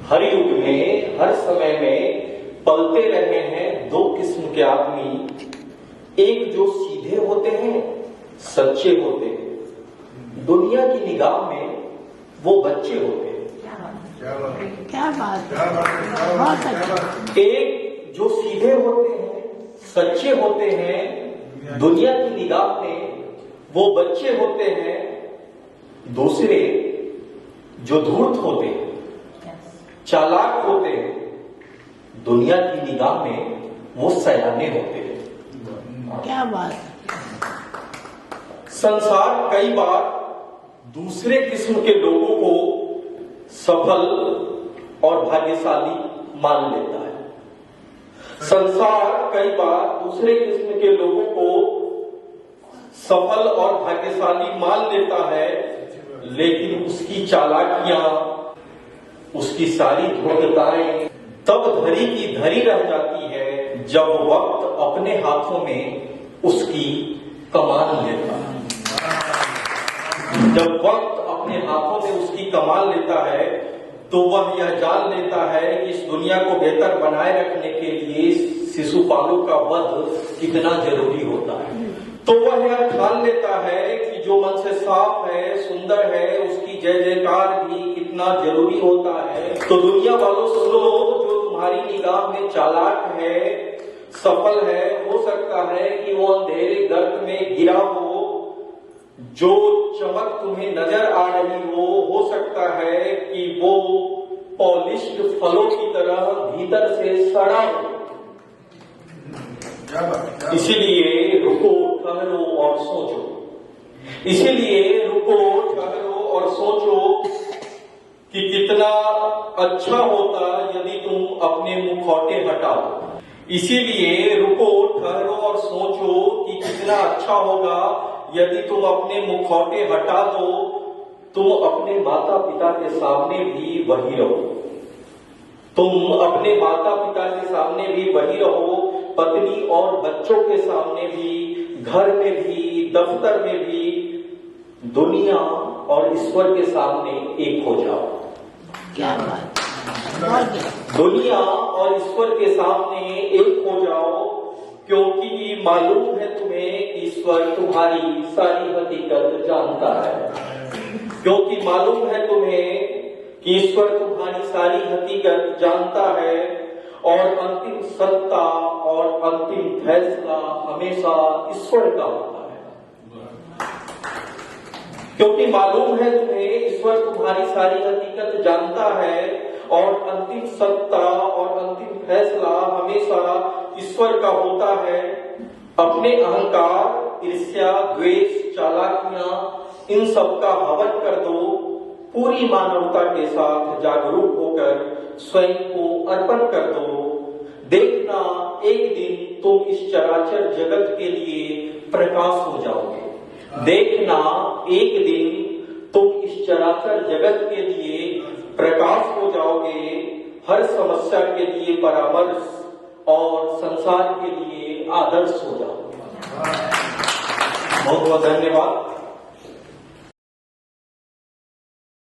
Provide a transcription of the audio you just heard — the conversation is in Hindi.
हर युग में, हर समय में पलते रहे हैं दो किस्म के आदमी। एक जो सीधे होते हैं, सच्चे होते हैं, दुनिया की निगाह में वो बच्चे होते हैं। क्या बात बहुत अच्छा। एक जो सीधे होते हैं, सच्चे होते हैं, दुनिया की निगाह में वो बच्चे होते हैं। दूसरे जो धूर्त होते हैं, चालाक होते हैं, दुनिया की निगाह में वो सयाने होते हैं। क्या बात। संसार कई बार दूसरे किस्म के लोगों को सफल और भाग्यशाली मान लेता है। संसार कई बार दूसरे किस्म के लोगों को सफल और भाग्यशाली मान लेता है, लेकिन उसकी चालाकियां, उसकी सारी धूर्तताएं तब धरी की धरी रह जाती है जब वक्त अपने हाथों में उसकी कमान लेता है। जब वक्त अपने हाथों में उसकी कमान लेता है तो वह यह जान लेता है कि इस दुनिया को बेहतर बनाए रखने के लिए शिशुपालों का वध कितना जरूरी होता है। तो वह यह ठान लेता है कि जो मन से साफ है, सुंदर है, उसकी जय जयकार भी कितना जरूरी होता है। तो दुनिया वालों सुनो, जो तुम्हारी निगाह में चालाक है, सफल है, हो सकता है कि वो अंधेरे गर्त में गिरा हो। जो चमक तुम्हें नजर आ रही हो सकता है कि वो पॉलिश्ड फलों की तरह भीतर से सड़ा हो। इसीलिए रुको, ठहरो और सोचो। इसीलिए रुको, ठहरो और सोचो कि कितना अच्छा होता यदि तुम अपने मुखौटे हटा दो। इसीलिए रुको, ठहरो और सोचो कि कितना अच्छा होगा यदि तुम अपने मुखौटे हटा दो। तुम अपने माता पिता के सामने भी वही रहो। तुम अपने माता पिता के सामने भी वही रहो, पत्नी और बच्चों के सामने भी, घर में भी, दफ्तर में भी, दुनिया और ईश्वर के सामने एक हो जाओ। क्या बात। दुनिया और ईश्वर के सामने एक हो जाओ, क्योंकि मालूम है तुम्हें ईश्वर तुम्हारी सारी हकीकत जानता है। क्योंकि मालूम है तुम्हें कि ईश्वर तुम्हारी सारी हकीकत जानता है और अंतिम सत्ता और अंतिम फैसला हमेशा ईश्वर का होता है। क्योंकि मालूम है तुम्हें ईश्वर तुम्हारी सारी हकीकत जानता है और अंतिम सत्ता और अंतिम फैसला हमेशा ईश्वर का होता है। अपने अहंकार, ईर्ष्या, द्वेष, चालाकियां, इन सब का हवन कर दो। पूरी मानवता के साथ जागरूक होकर स्वयं को अर्पण कर दो। देखना एक दिन तुम इस चराचर जगत के लिए प्रकाश हो जाओगे। देखना एक दिन तुम इस चराचर जगत के लिए प्रकाश हो जाओगे। हर समस्या के लिए परामर्श और संसार के लिए आदर्श हो जाओगे। बहुत बहुत धन्यवाद।